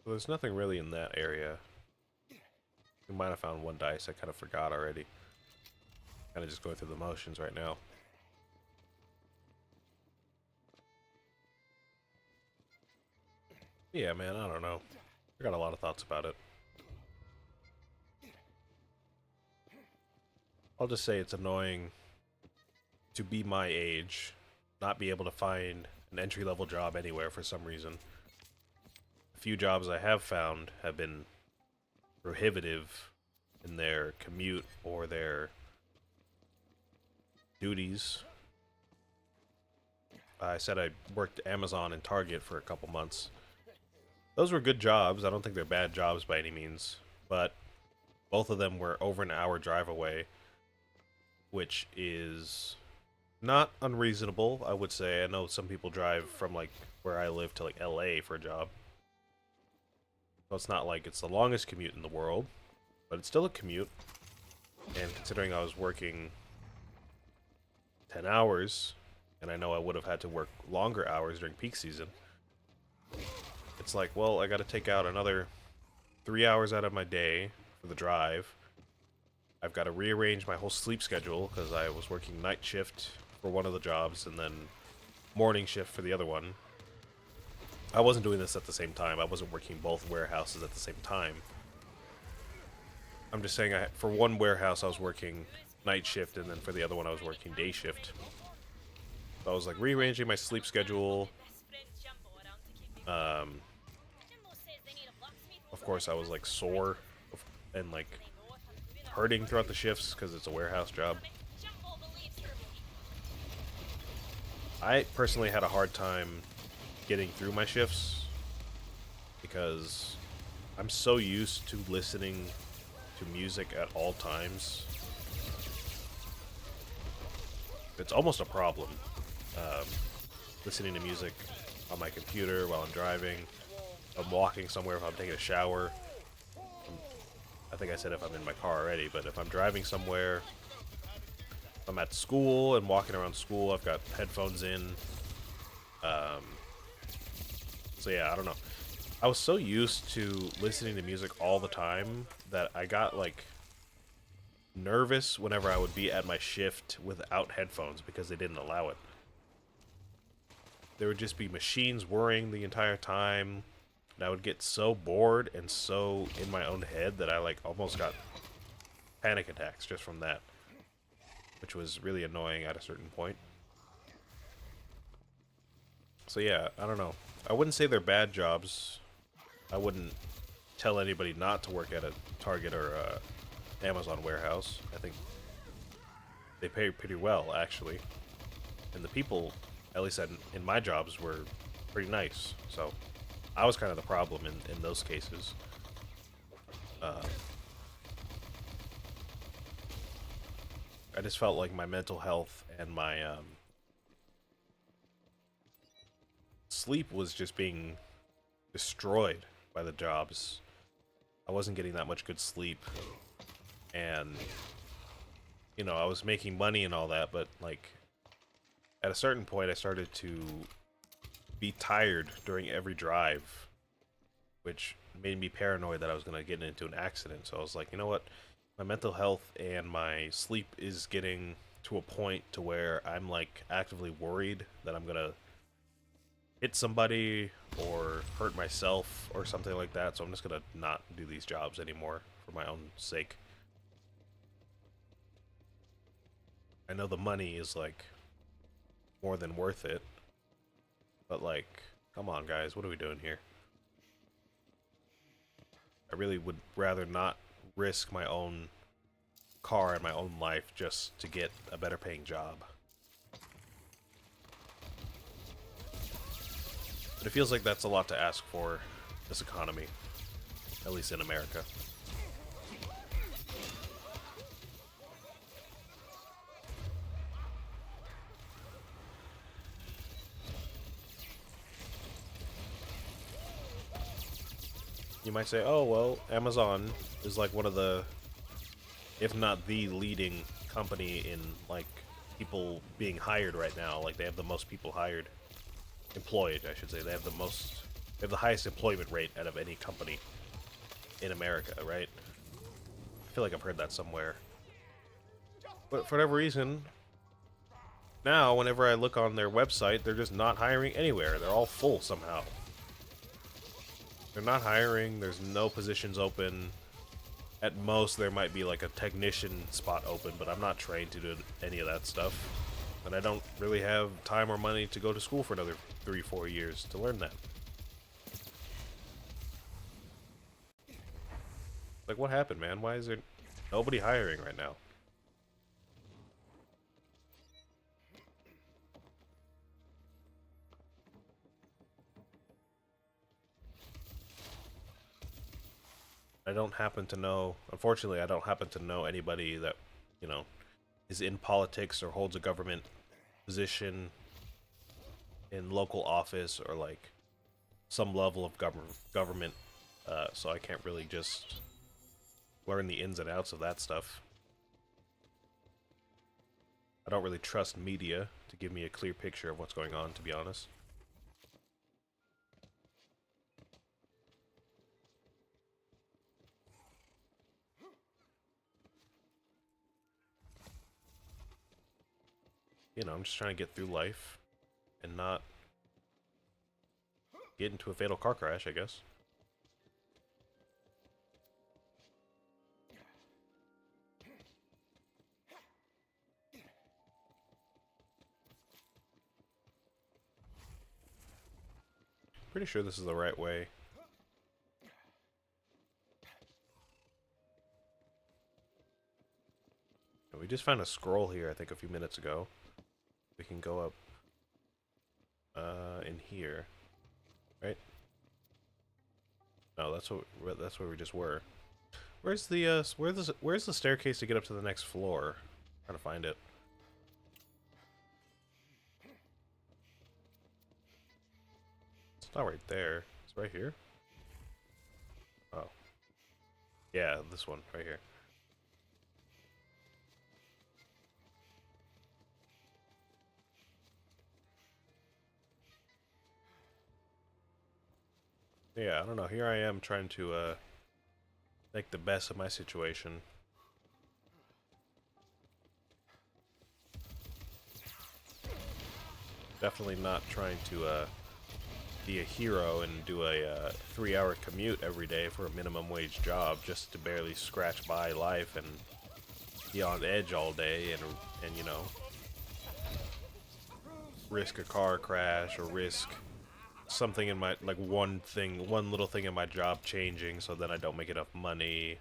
So there's nothing really in that area. We might have found one dice. I kind of forgot already. Kind of just going through the motions right now. Yeah, man, I don't know. I got a lot of thoughts about it. I'll just say it's annoying to be my age, not be able to find an entry-level job anywhere for some reason. The few jobs I have found have been prohibitive in their commute or their duties. I said I worked Amazon and Target for a couple months. Those were good jobs. I don't think they're bad jobs by any means, but both of them were over an hour drive away, which is not unreasonable, I would say. I know some people drive from like where I live to like LA for a job. So it's not like it's the longest commute in the world, but it's still a commute. And considering I was working 10 hours, and I know I would have had to work longer hours during peak season, it's like, well, I got to take out another 3 hours out of my day for the drive. I've got to rearrange my whole sleep schedule because I was working night shift for one of the jobs and then morning shift for the other one. I wasn't doing this at the same time. I wasn't working both warehouses at the same time. I'm just saying for one warehouse I was working night shift, and then for the other one I was working day shift. So I was like rearranging my sleep schedule. Of course I was like sore and like hurting throughout the shifts because it's a warehouse job. I personally had a hard time getting through my shifts because I'm so used to listening to music at all times. It's almost a problem. Listening to music on my computer while I'm driving. I'm walking somewhere, if I'm taking a shower. I think I said if I'm in my car already, but if I'm driving somewhere, if I'm at school and walking around school, I've got headphones in. So yeah, I don't know. I was so used to listening to music all the time that I got like nervous whenever I would be at my shift without headphones because they didn't allow it. There would just be machines whirring the entire time, and I would get so bored and so in my own head that I like almost got panic attacks just from that, which was really annoying at a certain point. So yeah, I don't know. I wouldn't say they're bad jobs. I wouldn't tell anybody not to work at a Target or a Amazon warehouse. I think they pay pretty well, actually. And the people, at least in my jobs, were pretty nice. So I was kind of the problem in those cases. I just felt like my mental health and my sleep was just being destroyed by the jobs. I wasn't getting that much good sleep, and you know, I was making money and all that, but like at a certain point I started to be tired during every drive, which made me paranoid that I was going to get into an accident. So I was like, you know what, my mental health and my sleep is getting to a point to where I'm like actively worried that I'm going to hit somebody or hurt myself or something like that, so I'm just gonna not do these jobs anymore for my own sake. I know the money is like more than worth it, but like, come on guys, what are we doing here? I really would rather not risk my own car and my own life just to get a better paying job. But it feels like that's a lot to ask for this economy, at least in America. You might say, oh, well, Amazon is like one of the, if not the leading company in like people being hired right now. Like they have the most people hired. Employed, I should say. They have the most They have the highest employment rate out of any company in America, right? I feel like I've heard that somewhere. But for whatever reason, now whenever I look on their website, they're just not hiring anywhere. They're all full somehow. They're not hiring, there's no positions open. At most, there might be like a technician spot open, but I'm not trained to do any of that stuff. And I don't really have time or money to go to school for another 3-4 years to learn that. Like, what happened, man? Why is there nobody hiring right now? I don't happen to know, unfortunately, I don't happen to know anybody that, you know, is in politics or holds a government position in local office or like some level of government, so I can't really just learn the ins and outs of that stuff. I don't really trust media to give me a clear picture of what's going on, to be honest. You know, I'm just trying to get through life and not get into a fatal car crash, I guess. Pretty sure this is the right way. We just found a scroll here, I think, a few minutes ago. We can go up in here, right? No, that's where we just were. Where's the where's the staircase to get up to the next floor? I'm trying to find it. It's not right there. It's right here. Oh, yeah, this one right here. Yeah, I don't know. Here I am trying to make the best of my situation. Definitely not trying to be a hero and do a 3-hour commute every day for a minimum wage job just to barely scratch by life and be on edge all day and you know, risk a car crash or risk something in my, like one little thing in my job changing so then I don't make enough money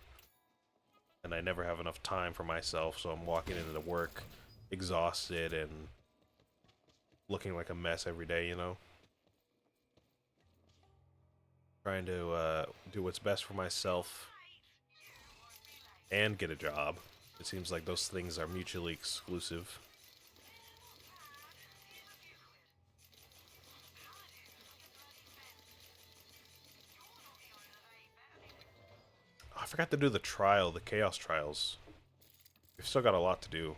and I never have enough time for myself, so I'm walking into work exhausted and looking like a mess every day, you know? Trying to do what's best for myself and get a job. It seems like those things are mutually exclusive. Oh, I forgot to do the trial, the Chaos Trials. We've still got a lot to do.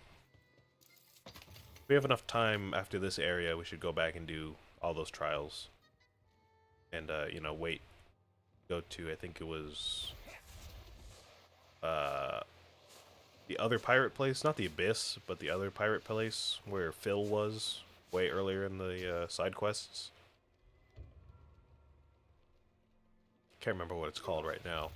If we have enough time after this area, we should go back and do all those trials. And, you know, wait. Go to, I think it was... the other pirate place, not the Abyss, but the other pirate place where Phil was way earlier in the side quests. Can't remember what it's called right now.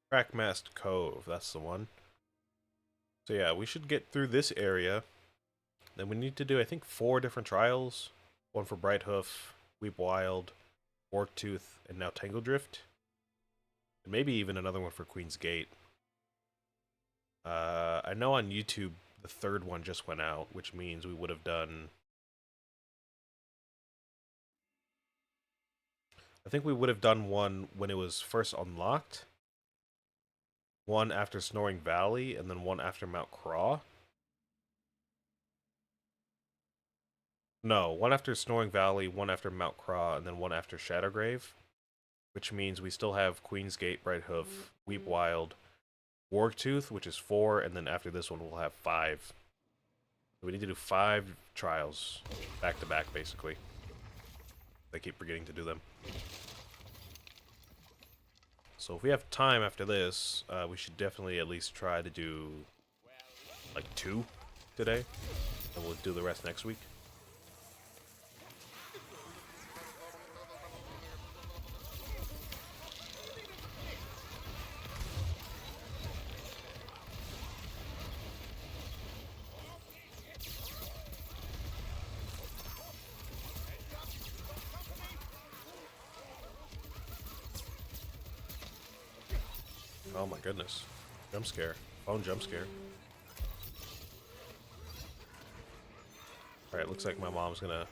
Crackmast Cove, that's the one. So yeah, we should get through this area. Then we need to do, I think, 4 different trials. One for Brighthoof, Weep Wild, Wartooth, and now Tangledrift. And maybe even another one for Queen's Gate. I know on YouTube the 3rd one just went out, which means we would have done... I think we would have done one when it was first unlocked. One after Snoring Valley, and then one after Mount Craw. No, one after Snoring Valley, one after Mount Craw, and then one after Shadowgrave. Which means we still have Queen's Gate, Brighthoof, Weep Wild, Wartooth, which is 4, and then after this one we'll have 5. So we need to do 5 trials back to back, basically. I keep forgetting to do them. So if we have time after this, we should definitely at least try to do like 2 today, and we'll do the rest next week. Oh my goodness. Jump scare. Phone jump scare. Alright, looks like my mom's gonna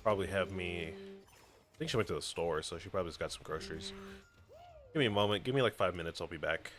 probably have me... I think she went to the store, so she probably just got some groceries. Give me a moment. Give me like 5 minutes. I'll be back.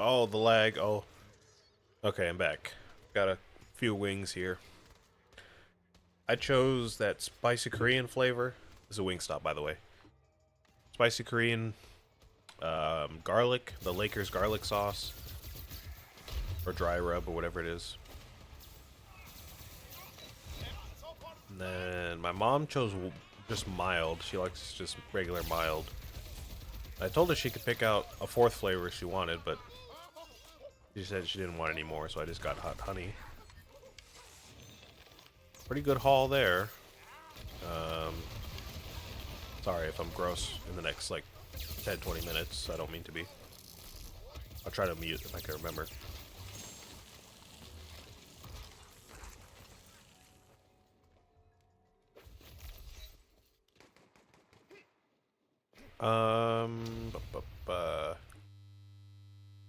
Oh, the lag. Oh. Okay, I'm back. Got a few wings here. I chose that spicy Korean flavor. This is a Wingstop, by the way. Spicy Korean, garlic, the Lakers garlic sauce, or dry rub, or whatever it is. And then my mom chose just mild. She likes just regular mild. I told her she could pick out a fourth flavor if she wanted, but she said she didn't want any more, so I just got hot honey. Pretty good haul there. Sorry if I'm gross in the next, like, 10-20 minutes. I don't mean to be. I'll try to mute if I can remember.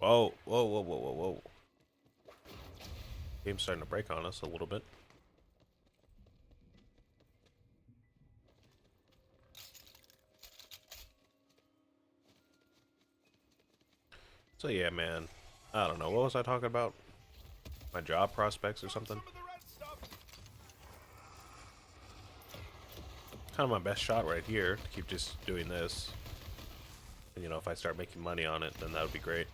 Whoa, whoa, whoa, whoa, whoa, whoa. Game's starting to break on us a little bit. So yeah, man. I don't know. What was I talking about? My job prospects or something? Kind of my best shot right here to keep just doing this. And, you know, if I start making money on it, then that would be great.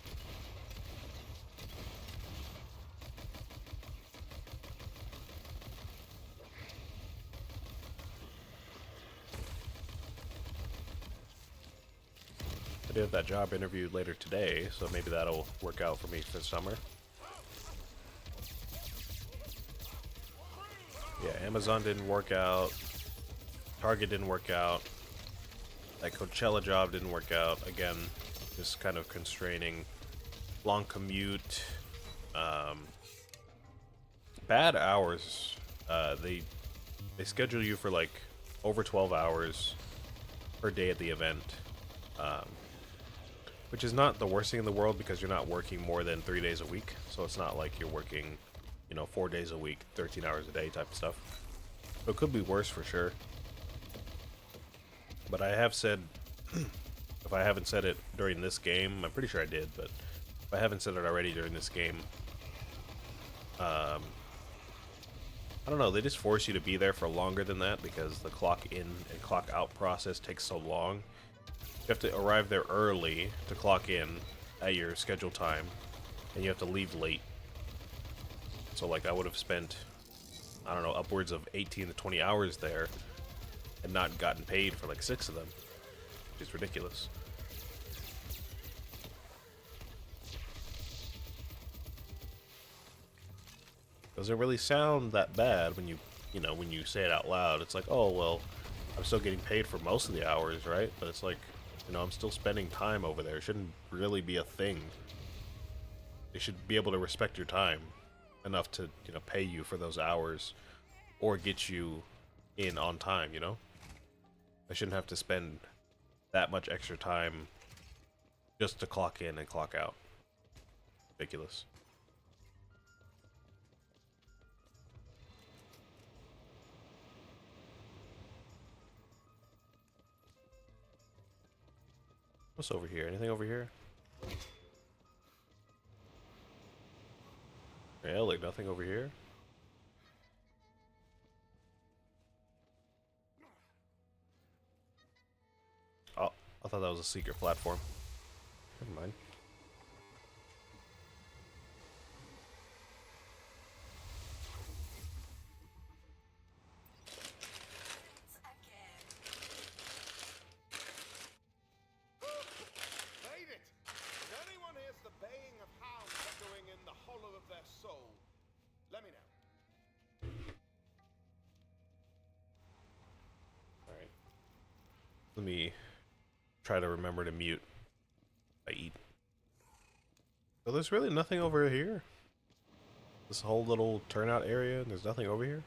I do have that job interview later today, so maybe that'll work out for me for summer. Yeah, Amazon didn't work out. Target didn't work out. That Coachella job didn't work out. Again, just kind of constraining. Long commute. Bad hours. They schedule you for like over 12 hours per day at the event. Which is not the worst thing in the world because you're not working more than 3 days a week. So it's not like you're working, you know, 4 days a week, 13 hours a day type of stuff. So it could be worse for sure. But I have said, if I haven't said it during this game, I'm pretty sure I did, but if I haven't said it already during this game, I don't know, they just force you to be there for longer than that because the clock in and clock out process takes so long. You have to arrive there early to clock in at your scheduled time, and you have to leave late. So, like, I would have spent, I don't know, upwards of 18 to 20 hours there and not gotten paid for like 6 of them, which is ridiculous. Doesn't really sound that bad when you know, when you say it out loud. It's like, oh, well, I'm still getting paid for most of the hours, right? But it's like, you know, I'm still spending time over there. It shouldn't really be a thing. They should be able to respect your time enough to, you know, pay you for those hours or get you in on time, you know? I shouldn't have to spend that much extra time just to clock in and clock out. Ridiculous. What's over here? Anything over here? Yeah, like nothing over here. Oh, I thought that was a secret platform. Never mind. Made it! If anyone hears the baying of hounds echoing in the hollow of their soul, let me know. Alright. Let me try to remember to mute. I eat. So there's really nothing over here. This whole little turnout area, and there's nothing over here.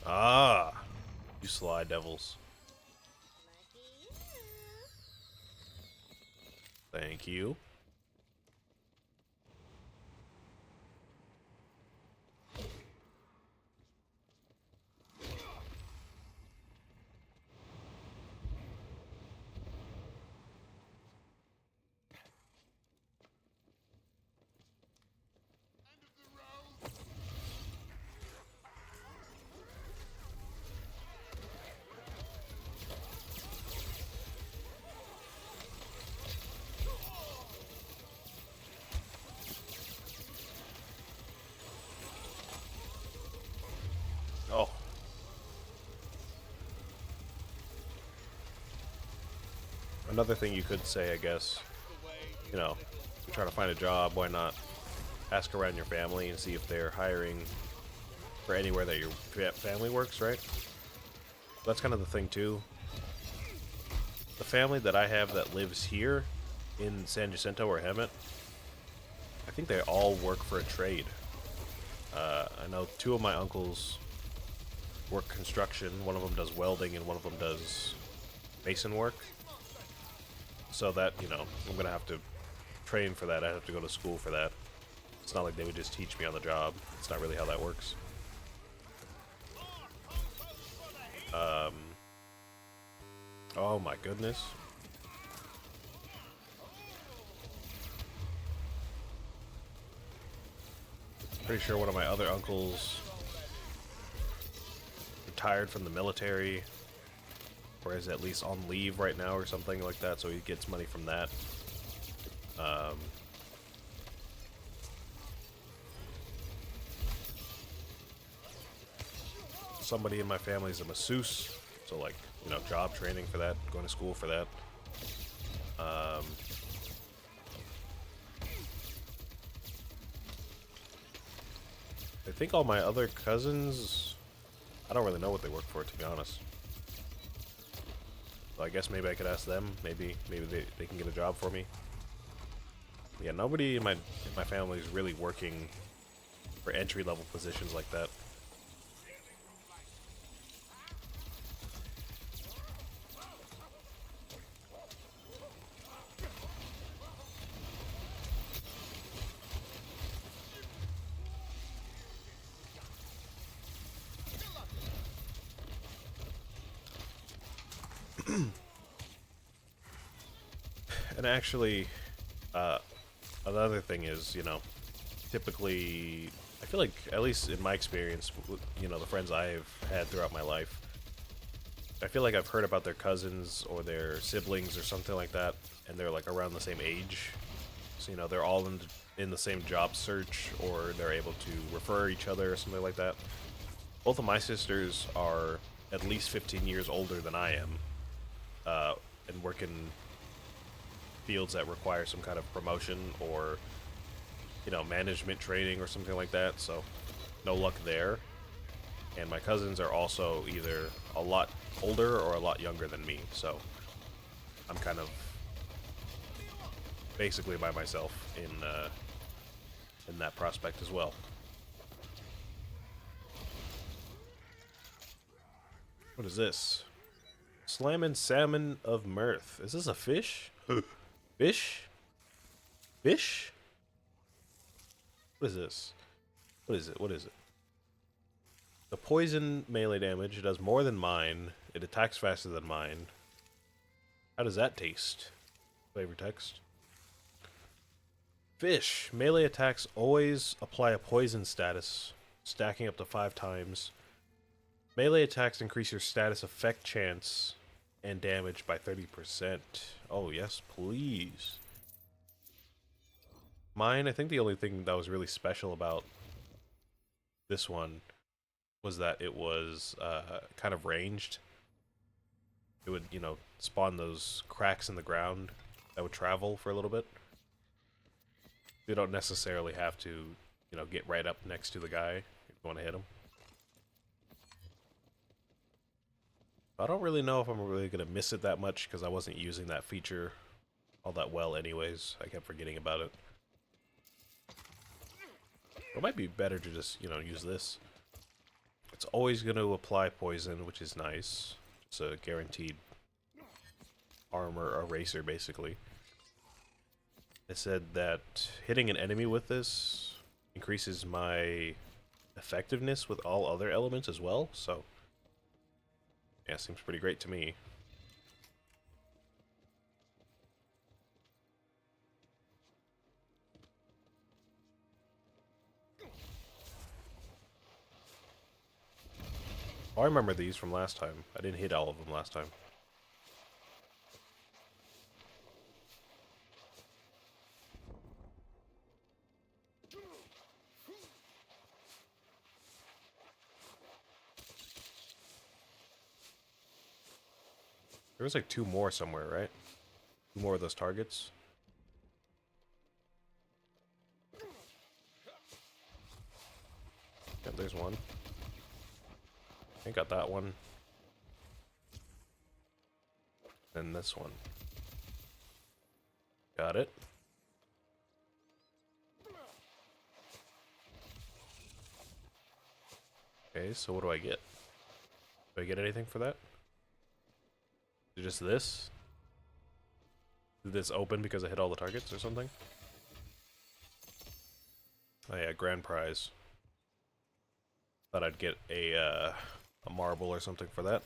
Ah, you sly devils. Thank you. another thing you could say, I guess, you know, you're trying to find a job, why not ask around your family and see if they're hiring for anywhere that your family works, right? That's kind of the thing too. The family that I have that lives here in San Jacinto or Hemet, I think they all work for a trade. I know two of my uncles work construction. One of them does welding and one of them does mason work. So that, you know, I'm going to have to train for that. I have to go to school for that. It's not like they would just teach me on the job. It's not really how that works. Oh my goodness. Pretty sure one of my other uncles retired from the military, or is at least on leave right now or something like that, so he gets money from that. Somebody in my family is a masseuse, so like, you know, job training for that, going to school for that. I think all my other cousins, I don't really know what they work for, to be honest. So I guess maybe I could ask them. Maybe they can get a job for me. Yeah, nobody in my family is really working for entry-level positions like that. And actually, another thing is, you know, typically, I feel like, at least in my experience, you know, the friends I've had throughout my life, I feel like I've heard about their cousins or their siblings or something like that, and they're like around the same age. So, you know, they're all in the same job search, or they're able to refer each other or something like that. Both of my sisters are at least 15 years older than I am, and work in fields that require some kind of promotion or, you know, management training or something like that, so no luck there. And my cousins are also either a lot older or a lot younger than me, so I'm kind of basically by myself in that prospect as well. What is this? Slammin' Salmon of Mirth. Is this a fish? Fish? Fish? What is this? What is it? What is it? The poison melee damage does more than mine. It attacks faster than mine. How does that taste? Flavor text. Fish. Melee attacks always apply a poison status, stacking up to 5 times. Melee attacks increase your status effect chance and damage by 30%. Oh, yes, please. Mine, I think the only thing that was really special about this one was that it was kind of ranged. It would, you know, spawn those cracks in the ground that would travel for a little bit. You don't necessarily have to, you know, get right up next to the guy if you want to hit him. I don't really know if I'm really going to miss it that much because I wasn't using that feature all that well anyways. I kept forgetting about it. It might be better to just, you know, use this. It's always going to apply poison, which is nice. It's a guaranteed armor eraser, basically. It said that hitting an enemy with this increases my effectiveness with all other elements as well, so yeah, seems pretty great to me. Oh, I remember these from last time. I didn't hit all of them last time. There was like 2 more somewhere, right? More of those targets. Yep, there's one. I got that one. And this one. Got it. Okay, so what do I get? Do I get anything for that? Is it just this? Did this open because I hit all the targets or something? Oh yeah, grand prize. Thought I'd get a marble or something for that.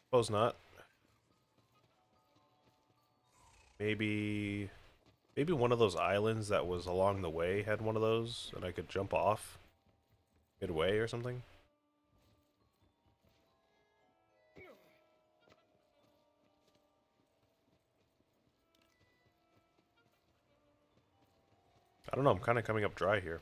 Suppose not. Maybe one of those islands that was along the way had one of those, and I could jump off midway or something. I don't know, I'm kind of coming up dry here.